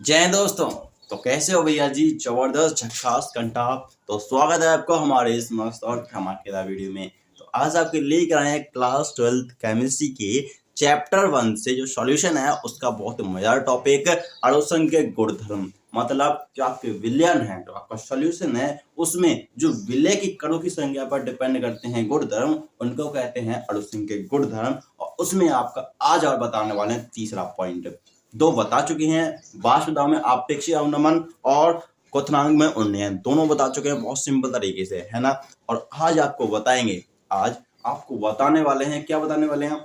जय हिंद दोस्तों। तो कैसे हो भैया जी? जबरदस्त झक्कास कंटाप। तो स्वागत है आपका हमारे इस मस्त और धमाकेदार वीडियो में। तो आज आपके लेकर आए हैं क्लास 12th केमिस्ट्री के चैप्टर 1 से जो सॉल्यूशन है उसका बहुत मजेदार टॉपिक, अड़ोसन के गुणधर्म। मतलब जो आपके विलयन है, जो आपका सॉल्यूशन है, उसमें जो विलय की कणों की संख्या पर डिपेंड करते हैं गुणधर्म, उनको कहते हैं अड़ोसन के गुणधर्म। और उसमें आपका आज और बताने वाले हैं तीसरा पॉइंट। दो बता चुके हैं, वाष्प दाब में अपेक्षित अवनमन और क्वथनांक में उन्नयन, दोनों बता चुके हैं बहुत सिंपल तरीके से, है ना। और आज आपको बताएंगे, आज आपको बताने वाले हैं, क्या बताने वाले हैं?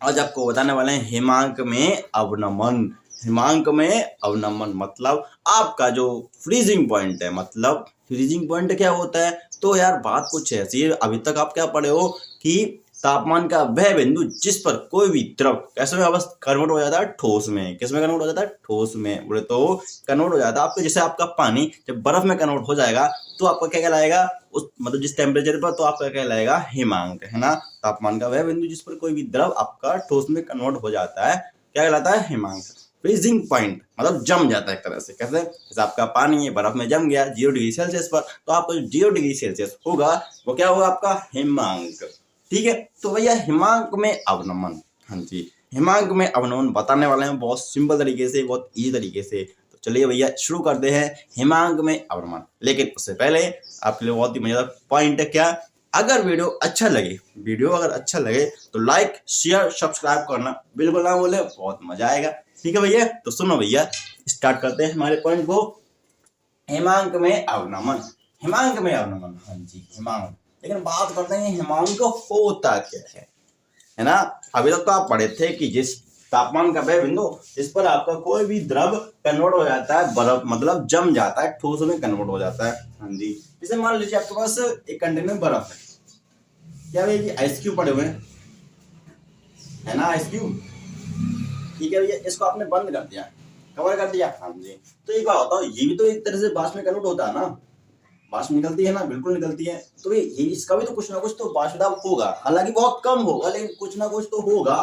आज आपको बताने वाले हैं हिमांक में अवनमन। हिमांक में अवनमन मतलब आपका जो फ्रीजिंग पॉइंट है। मतलब फ्रीजिंग पॉइंट क्या होता है? तो यार बात कुछ ऐसी है, अभी तक आप क्या पढ़े हो कि तापमान का वह बिंदु जिस पर कोई भी द्रव कैसे में अवस्था कन्वर्ट हो जाता है ठोस में। किस में कन्वर्ट हो जाता है? ठोस में। बोले तो कन्वर्ट हो जाता है आपका, जैसे आपका पानी जब बर्फ में कन्वर्ट हो जाएगा तो आपका क्या कहलाएगा? उस मतलब जिस टेम्परेचर पर, तो आपका क्या कहलाएगा? हिमांक, है ना। तापमान का वह बिंदु जिस पर कोई भी द्रव आपका ठोस में कन्वर्ट हो जाता है, क्या कहलाता है? हिमांक। फ्रीजिंग पॉइंट मतलब जम जाता है एक तरह से। कैसे? जैसे आपका पानी है, बर्फ में जम गया 0 डिग्री सेल्सियस पर, तो आपका जो 0 डिग्री सेल्सियस होगा वो क्या होगा? आपका हिमांक। ठीक है। तो भैया हिमांक में अवनमन, हाँ जी, हिमांक में अवनमन बताने वाले हैं बहुत सिंपल तरीके से, बहुत इजी तरीके से। तो चलिए भैया शुरू करते हैं हिमांक में अवनमन। लेकिन उससे पहले आपके लिए बहुत ही मजेदार पॉइंट है। क्या? अगर वीडियो अगर अच्छा लगे तो लाइक शेयर सब्सक्राइब करना बिल्कुल ना बोले, बहुत मजा आएगा। ठीक है भैया, तो सुनो भैया, स्टार्ट करते हैं हमारे पॉइंट को। हिमांक में अवनमन, हिमांक में अवनमन, हाँ जी हिमांक। लेकिन बात करते हैं हिमांक होता क्या है ना। अभी तक तो आप पढ़े थे कि जिस तापमान का वह बिंदु जिस पर आपका कोई भी द्रव कन्वर्ट हो जाता है बर्फ, मतलब जम जाता है, ठोस में कन्वर्ट हो जाता है। हाँ जी, जैसे मान लीजिए आपके पास एक कंटेनर में बर्फ है, क्या भैया आइस क्यूब पड़े हुए हैं, है ना, आइस क्यूब। ठीक है भैया, इसको आपने बंद कर दिया, कवर कर दिया। हाँ जी, तो ये क्या होता है? ये भी तो एक तरह से वाष्प में कन्वर्ट होता है ना, वाष्प निकलती है ना, बिल्कुल निकलती है। तो ये इसका भी तो कुछ ना कुछ तो वाष्प दाब होगा, हालांकि बहुत कम होगा लेकिन कुछ ना कुछ तो होगा,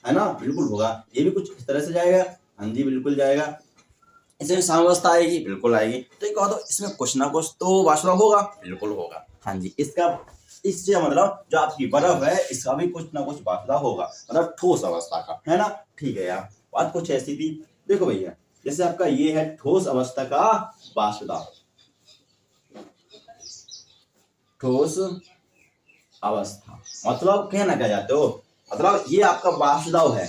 है ना, बिल्कुल होगा। ये भी कुछ इस तरह से जाएगा, हाँ जी बिल्कुल जाएगा। इसमें साम्यावस्था आएगी, बिल्कुल आएगी। तो ये कहा तो इसमें कुछ ना कुछ तो वाष्प दाब होगा, बिल्कुल होगा। हाँ जी, इससे मतलब जो आपकी बर्फ है इसका भी कुछ ना कुछ वाष्प दाब होगा, मतलब ठोस अवस्था का, है ना। ठीक है यार, बात कुछ ऐसी थी। देखो भैया, जैसे आपका ये है ठोस अवस्था का वाष्प दाब, ठोस अवस्था मतलब कहना क्या चाहते हो? मतलब ये आपका वाष्प दाब है,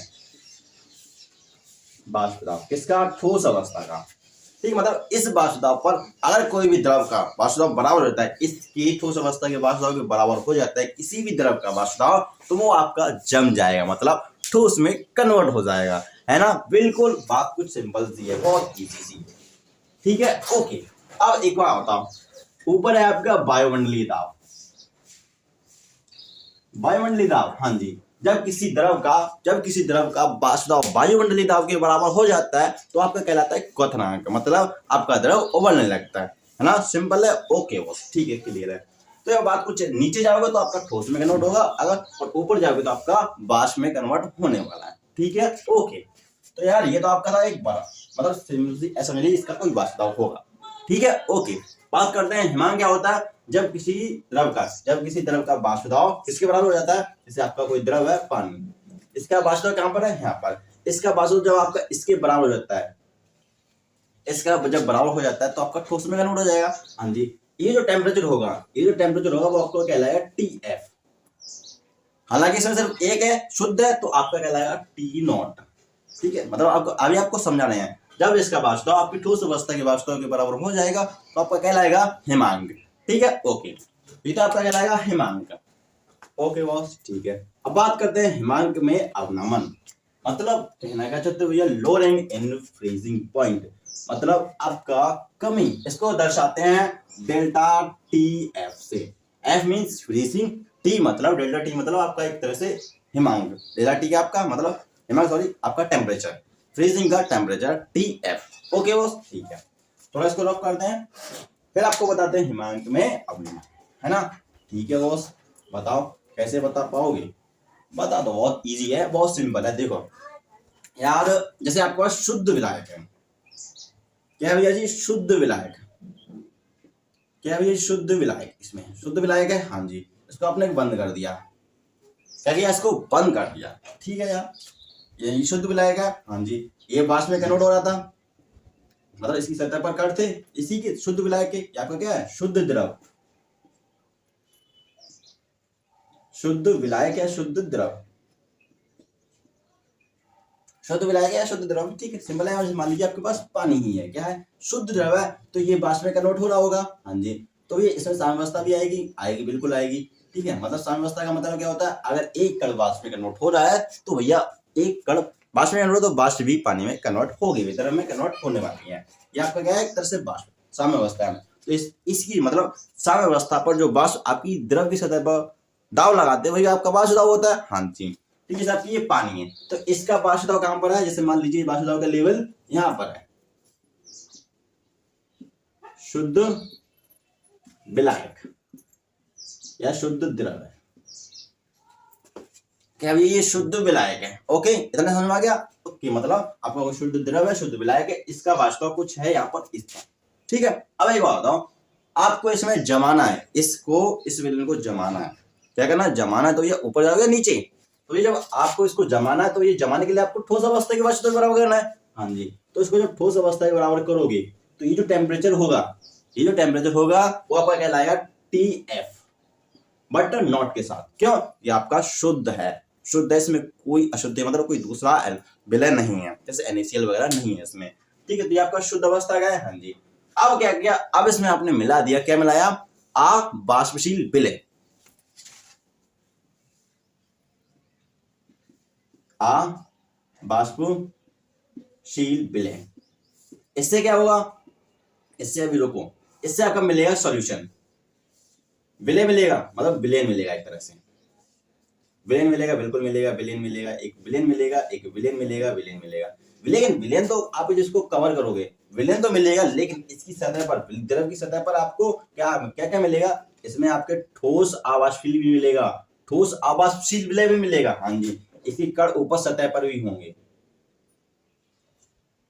वाष्प दाब किसका? ठोस अवस्था का। ठीक, मतलब इस वाष्प दाब पर अगर कोई भी द्रव का वाष्प दाब बराबर होता है, इसकी ठोस अवस्था के वाष्प दाब के बराबर हो जाता है किसी भी द्रव का वाष्प दाब, तो वो आपका जम जाएगा, मतलब ठोस में कन्वर्ट हो जाएगा, है ना। बिल्कुल बात कुछ सिंपल सी है, बहुत इजी सी। ठीक है, ओके। अब एक बार बताओ, ऊपर है आपका वायुमंडलीय दाब, वायुमंडलीय दाब, हाँ जी। जब किसी द्रव का वाष्प दाब वायुमंडलीय दाब के बराबर हो जाता है तो आपका कहलाता है क्वथनांक, मतलब आपका द्रव उबलने लगता है ना। सिंपल है, ओके बस, ठीक है, क्लियर है। तो यह बात कुछ नीचे जाओगे तो आपका ठोस में कन्वर्ट होगा, अगर और ऊपर जाओगे तो आपका वाष्प में कन्वर्ट होने वाला है। ठीक है, ओके। तो यार ये तो आपका था एक बार, मतलब ऐसा नहीं इसका कोई वाष्प दाब होगा। ठीक है, ओके। बात करते हैं हिमांक क्या होता है। जब किसी द्रव का वाष्प दाब किसके बराबर हो जाता है? जैसे आपका कोई द्रव है पानी, इसका वाष्प दाब कहां पर है? यहाँ पर। इसका वाष्प दाब जब आपका इसके बराबर हो जाता है, इसका जब बराबर हो जाता है तो आपका ठोस में कन्वर्ट हो जाएगा। हाँ जी, ये जो टेम्परेचर होगा वो आपको कहलाएगा TF। हालांकि इसमें सिर्फ एक है, शुद्ध है, तो आपका कहलाएगा T0। ठीक है, मतलब आपको अभी आपको समझा रहे हैं, जब इसका वाष्प आपकी ठोस अवस्था के वाष्प के बराबर हो जाएगा तो आपका कहलाएगा हिमांक। ठीक है, ओके, ये तो आपका कहलाएगा हिमांक। ओके बॉस, ठीक है। अब बात करते हैं हिमांक में अवनमन। मतलब कहना क्या चाहते हो भैया? लोअरिंग इन फ्रीजिंग पॉइंट, मतलब आपका कमी, इसको दर्शाते हैं डेल्टा TF से। F मीन्स फ्रीजिंग, T मतलब डेल्टा T मतलब आपका एक तरह से हिमांक, डेल्टा T का आपका मतलब हिमांक, सॉरी आपका टेम्परेचर, फ्रीजिंग का टेम्परेचर TF। ओके बॉस, ठीक है, थोड़ा इसको लॉक करते हैं, फिर आपको बताते हैं हिमांक में अवनमन, है ना। ठीक है बॉस, बताओ कैसे बता पाओगे? बता दो, बहुत इजी है, बहुत सिंपल है। देखो यार, जैसे आपके पास शुद्ध विलायक है, क्या है भैया जी, शुद्ध विलायक। क्या है भैया जी, शुद्ध विलायक। इसमें शुद्ध विलायक है, हाँ जी। इसको आपने बंद कर दिया, क्या किया, इसको बंद कर दिया, ठीक है यार। ये शुद्ध विलायक है, हाँ जी। ये वाष्प में कन्वर्ट हो रहा था, मतलब इसकी सतह पर कण थे इसी के शुद्ध विलायक के। आपका क्या है, शुद्ध द्रव। शुद्ध विलायक है, शुद्ध द्रव। शुद्ध विलायक है, शुद्ध द्रव, ठीक है, सिंपल है। और मान लीजिए आपके पास पानी ही है, क्या है, शुद्ध द्रव है, तो ये वाष्प में कन्वर्ट हो रहा होगा, हाँ जी। तो ये इसमें साम्यावस्था भी आएगी, आएगी, बिल्कुल आएगी, ठीक है। मतलब साम्यावस्था का मतलब क्या होता है, अगर एक कण वाष्प में कन्वर्ट हो रहा है तो भैया एक कण वाष्प में कन्वर्ट, तो वाष्प भी पानी में कन्वर्ट होगी, द्रव में कन्वर्ट होने वाली है। ये आपका क्या है, एक तरह से वाष्प साम्यावस्था है। तो इसकी मतलब साम्यावस्था पर जो वाष्प आपकी द्रव की सतह पर दाव लगाते हैं वही आपका वाष्प दाव होता है, हाँ जी। ठीक है साहब, ये पानी है, तो इसका वाष्प दाब कहां पर है, जैसे मान लीजिए वाष्प दाब का लेवल यहां पर है। शुद्ध विलायक या शुद्ध द्रव है, क्या भैया ये शुद्ध विलायक है। ओके, इतना समझ में आ गया। ओके, मतलब आपका शुद्ध द्रव है, शुद्ध विलायक है, इसका वाष्प दाब कुछ है यहाँ पर, इसका, ठीक है। अब एक बात बताओ, आपको इसमें जमाना है, इसको, इस विलयन को जमाना है। क्या करना है, जमाना है, तो ये ऊपर जाओगे नीचे। तो ये जब आपको इसको जमाना है, तो ये जमाने के लिए आपको ठोस अवस्था के वाष्प बराबर करना है, हाँ जी। तो इसको जब ठोस अवस्था के बराबर करोगे तो ये जो टेम्परेचर होगा, ये जो टेम्परेचर होगा वो आपका कहलाएगा TF, बट नॉट के साथ। क्यों, ये आपका शुद्ध है, शुद्ध है, इसमें कोई अशुद्ध मतलब कोई दूसरा विलय नहीं है, जैसे NaCl वगैरह नहीं है इसमें, ठीक है। तो ये आपका शुद्ध अवस्था का है, हाँ जी। अब क्या किया, अब इसमें आपने मिला दिया, क्या मिलाया, अवाष्पशील विलय, अवाष्पशील विलय। इससे क्या होगा, इससे अभी रुको, इससे आपका मिलेगा सॉल्यूशन। विलय मिलेगा मतलब विलयन मिलेगा, एक तरह से विलयन मिलेगा, बिल्कुल मिलेगा, विलयन मिलेगा, एक विलयन मिलेगा, एक विलयन मिलेगा, विलयन मिलेगा। लेकिन विलयन तो आप जिसको कवर करोगे, विलयन तो मिलेगा, लेकिन इसकी सतह पर, द्रव की सतह पर आपको क्या क्या क्या मिलेगा, इसमें आपके ठोस आवासशील भी मिलेगा, ठोस आवासशील विलय भी मिलेगा, हाँ जी। इसकी कण ऊपर सतह पर भी होंगे,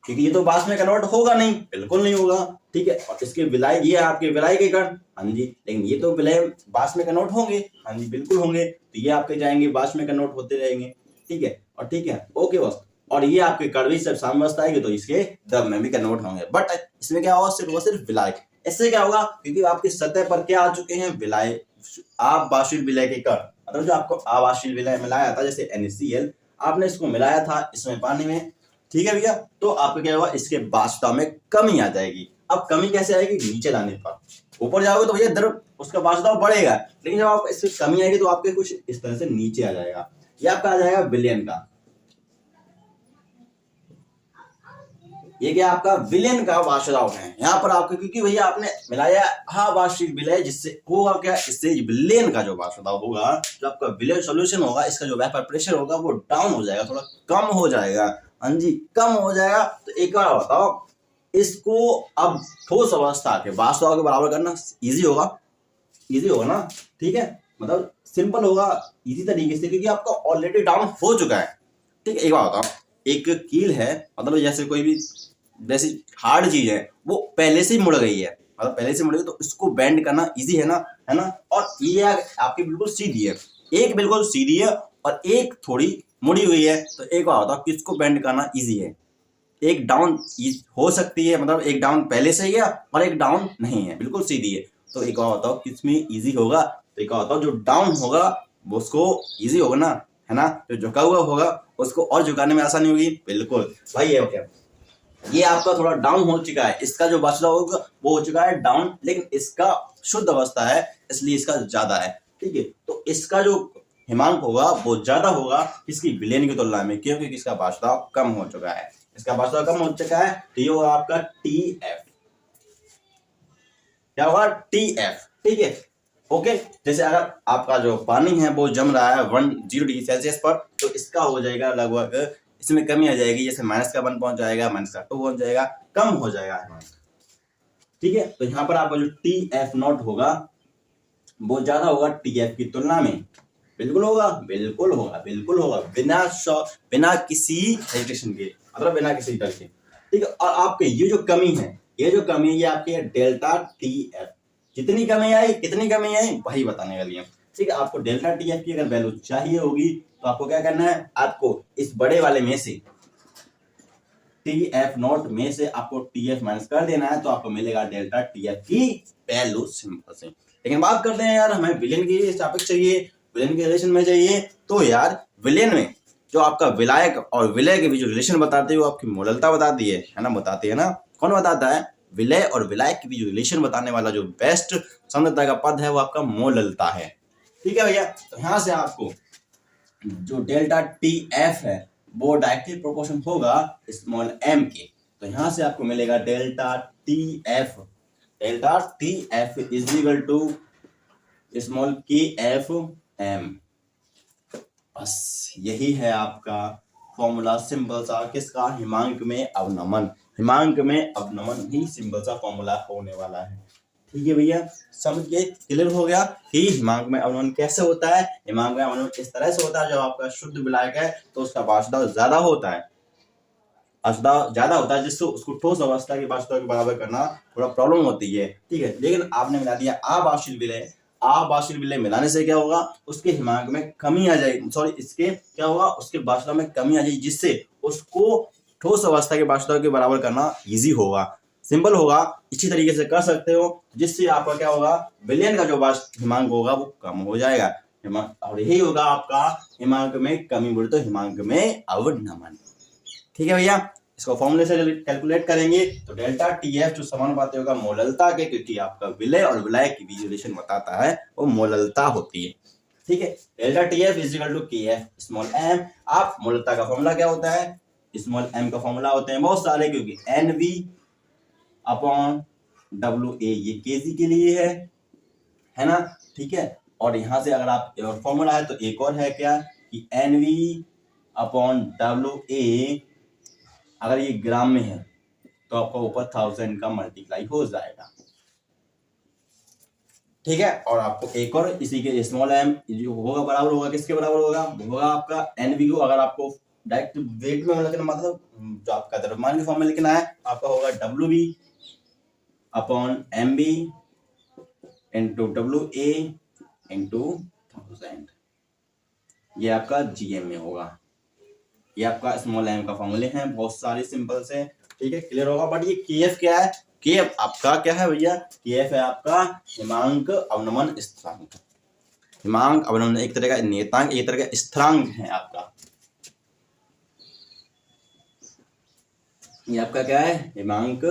क्योंकि ये तो वाष्प में कन्वर्ट होगा नहीं, बिल्कुल नहीं होगा, ठीक है। और इसके विलाय, ये आपके विलाय के कण, हाँ जी, लेकिन ये तो विलय वाष्प में कन्वर्ट होंगे, हाँ जी, बिल्कुल होंगे। तो ये आपके जाएंगे वाष्प में कन्वर्ट होते रहेंगे, ठीक है। और ठीक है, ओके बस। और ये आपके कण भी सब साम्यावस्था आएगी तो इसके द्रव में भी कन्वर्ट होंगे, बट इसमें क्या होगा, सिर्फ विलाय। इससे क्या होगा, क्योंकि आपकी सतह पर क्या आ चुके हैं, विलाय, आवासशील विलय के कण, मतलब जो आपको आवासशील विलय मिलाया था, जैसे NaCl आपने इसको मिलाया था इसमें पानी में, ठीक है भैया। तो आपको क्या होगा, इसके वाष्प दाब में कमी आ जाएगी। अब कमी कैसे आएगी, नीचे लाने पर, ऊपर जाओगे तो भैया द्रव उसका वाष्प दाब बढ़ेगा, लेकिन जब आप इसमें कमी आएगी तो आपके कुछ इस तरह से नीचे आ जाएगा। ये आपका आ जाएगा विलयन का, ये क्या आपका विलयन का वाष्प दाब है यहाँ पर आपके, क्योंकि भैया आपने मिलाया अवाष्पशील विलय, जिससे होगा क्या, इससे विलयन का जो वाष्प दाब होगा, जो आपका विलय सॉल्यूशन होगा, इसका जो वेपर प्रेशर होगा वो डाउन हो जाएगा, थोड़ा कम हो जाएगा, हाँ जी, कम हो जाएगा। तो एक बार बताओ, इसको अब ठोस अवस्था के वाष्प दाब के बराबर करना इजी होगा, इजी होगा ना, ठीक है, मतलब सिंपल होगा, इजी तरीके से, क्योंकि आपका ऑलरेडी डाउन हो चुका है, ठीक है। एक बार बताओ, एक कील है, मतलब जैसे कोई भी वैसी हार्ड चीज है, वो पहले से ही मुड़ गई है, मतलब पहले से मुड़ गई, तो इसको बेंड करना इजी है ना, है ना। और ये आपकी बिल्कुल सीधी है, एक बिल्कुल सीधी है और एक थोड़ी मुड़ी हुई है, तो एक बार बताओ किसको बेंड करना इजी है, एक डाउन हो सकती है, मतलब एक डाउन पहले से ही है और एक डाउन नहीं है, बिल्कुल सीधी है, तो एक बार बताओ किसमें इजी होगा, तो एक बार बताओ जो डाउन होगा वो उसको इजी होगा ना, है ना। जो झुका हुआ होगा उसको और झुकाने में आसानी होगी, बिल्कुल भाई। ये ओके, ये आपका थोड़ा डाउन हो चुका है, इसका जो वाष्प दाब होगा वो हो चुका है डाउन, लेकिन इसका शुद्ध अवस्था है इसलिए इसका ज्यादा है, ठीक है। तो इसका जो हिमांक होगा वो ज्यादा होगा इसकी विलयन की तुलना में, क्योंकि इसका वाष्प दाब कम हो चुका है, इसका वाष्प दाब कम हो चुका है, तो ये होगा आपका TF, क्या होगा, TF, ठीक है, ओके। जैसे अगर आपका जो पानी है वो जम रहा है 10 डिग्री सेल्सियस पर, तो इसका हो जाएगा लगभग, इसमें कमी आ जाएगी, जैसे -1 पहुंच जाएगा, -2 पहुंच जाएगा, कम हो जाएगा, ठीक है। तो यहाँ पर आपका जो TF नॉट होगा वो ज्यादा होगा TF की तुलना में, बिल्कुल होगा, बिल्कुल होगा, बिल्कुल होगा, बिना किसी हेजिटेशन के, मतलब बिना किसी डर के, ठीक है। और आपके ये जो कमी है ये आपकी है डेल्टा टी एफ। कितनी कमी आई वही बताने वाली है। ठीक है, आपको डेल्टा टी एफ की अगर वैल्यू चाहिए होगी तो आपको क्या करना है, आपको इस बड़े वाले में से टी एफ नॉट में से आपको टी एफ माइनस कर देना है, तो आपको मिलेगा डेल्टा टी एफ की वैल्यू सिंपल से। लेकिन बात करते हैं यार, हमें विलेन की टॉपिक चाहिए, विलेन के रिलेशन में चाहिए। तो यार विलेन में जो आपका विलायक और विलय के बीच जो रिलेशन बताते हैं वो आपकी मोललता बताती है ना, बताती है ना। कौन बताता है? विलय और विलायक के बीच जो रिलेशन बताने वाला जो बेस्ट संगतता का पद है वो आपका मोललता है। ठीक है भैया, तो यहाँ से आपको जो डेल्टा टी एफ है वो डायरेक्टली प्रोपोर्शन होगा स्मॉल एम के। तो यहाँ से आपको मिलेगा delta T F is equal to small K F M. बस यही है आपका फॉर्मूला सिंपल सा किसका, हिमांक में अवनमन। हिमांक में अवनमन ही सिंपल सा फॉर्मूला होने वाला है। ठीक है भैया, समझ गए, क्लियर हो गया कि हिमांक में अवनमन कैसे होता है। हिमांक में अवनमन इस तरह से होता है, जब आपका शुद्ध विलायक है तो उसका वाष्पदाब ज्यादा होता है, जिससे उसको ठोस अवस्था के वाष्पदाब के बराबर करना थोड़ा प्रॉब्लम होती है। ठीक है, लेकिन आपने मिला दिया आवाशील विलय मिलाने से क्या होगा, उसके हिमांक में कमी आ जाएगी, सॉरी इसके क्या होगा, उसके वाष्पदाब में कमी आ जाएगी, जिससे उसको ठोस अवस्था के वाष्पदाब के बराबर करना इजी होगा, सिंपल होगा। इसी तरीके से कर सकते हो, जिससे आपका क्या होगा, विलयन का जो वाष्प हिमांक होगा वो कम हो जाएगा, और यही होगा आपका हिमांक में कमी बोले तो हिमांक में अवनमन। ठीक है भैया, इसको फॉर्मूले से कैलकुलेट करेंगे तो डेल्टा टी एफ जो समानुपाती होगा मोललता के, क्योंकि आपका विलय और विलायक की बीच रिलेशन बताता है वो मोललता होती है। ठीक है, delta T F is equal to K F small M. आप मोललता का फॉर्मूला क्या होता है, स्मॉल एम का फॉर्मूला होते हैं बहुत सारे, क्योंकि N V upon W A ये केजी के लिए है ना। ठीक है, और यहां से अगर आप फॉर्मूला है तो एक और है क्या कि N V upon W A, अगर ये ग्राम में है तो आपका ऊपर 1000 का मल्टीप्लाई हो जाएगा। ठीक है, और आपको एक और इसी के स्मॉल एम जो होगा बराबर होगा किसके बराबर होगा, होगा आपका एनवी को। अगर आपको डायरेक्ट वेट में लिखना, मतलब जो आपका द्रव्यमान के फॉर्म में लिखना है, आपका होगा W B upon M B into W A into 1000, ये आपका जीएम में होगा। ये आपका स्मॉल एम का फॉर्मूले हैं बहुत सारे सिंपल से। ठीक है, क्लियर होगा। बट ये केएफ क्या है, केएफ आपका क्या है भैया, केएफ है आपका हिमांक अवनमन स्थिरांक। हिमांक अवनमन एक तरह का नियतांक, एक तरह का स्थिरांक है आपका। ये आपका क्या है, हिमांक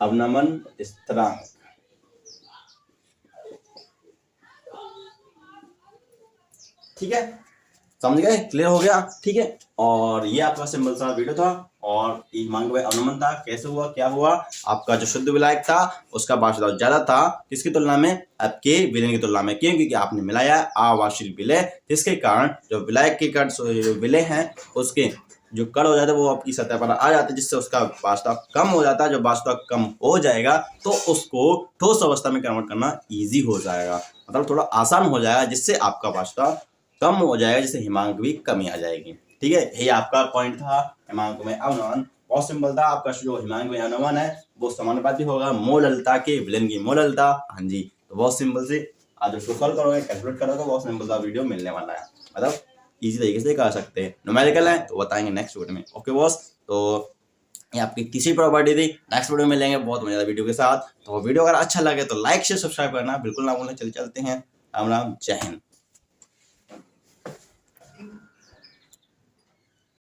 अवनमन स्थिरांक। ठीक है, समझ गए, क्लियर हो गया। ठीक है, और ये आपका सिंपल सा वीडियो था, और हिमांक में अवनमन था, कैसे हुआ क्या हुआ। आपका जो शुद्ध विलायक था उसका वाष्पदाब ज्यादा था किसकी तुलना में, आपके विलयन की तुलना में। क्यों, क्योंकि आपने मिलाया अवाशील विलय, जिसके कारण जो विलायक के कण विलय हैं उसके जो कण हो जाते हैं वो आपकी सतह पर आ जाते हैं, जिससे उसका वाष्पदाब कम हो जाता है। जब वाष्पदाब कम हो जाएगा तो उसको ठोस अवस्था में कन्वर्ट करना ईजी हो जाएगा, मतलब थोड़ा आसान हो जाएगा, जिससे आपका वाष्पदाब कम हो जाएगा, जिससे हिमांक भी कमी आ जाएगी। ठीक है, यही आपका पॉइंट था हिमांक में अवनमन। बहुत सिंपल था, आपका जो हिमांक में अवनमन है वो समानुपाती होगा मोललता के, विलयन की मोललता। हाँ जी, तो बहुत सिंपल से आज उसको सॉल्व करोगे, कैलकुलेट करोगे, बहुत सिंपल सा वीडियो मिलने वाला है, मतलब इजी तरीके से कर सकते हैं। न्यूमेरिकल है तो बताएंगे नेक्स्ट वीडियो में। ओके बॉस, तो ये आपकी तीसरी प्रॉपर्टी थी, नेक्स्ट वीडियो में लेंगे बहुत मजेदार वीडियो के साथ। तो वीडियो अगर अच्छा लगे तो लाइक शेयर सब्सक्राइब करना बिल्कुल ना भूलें। चलते हैं, राम राम, जय हिंद।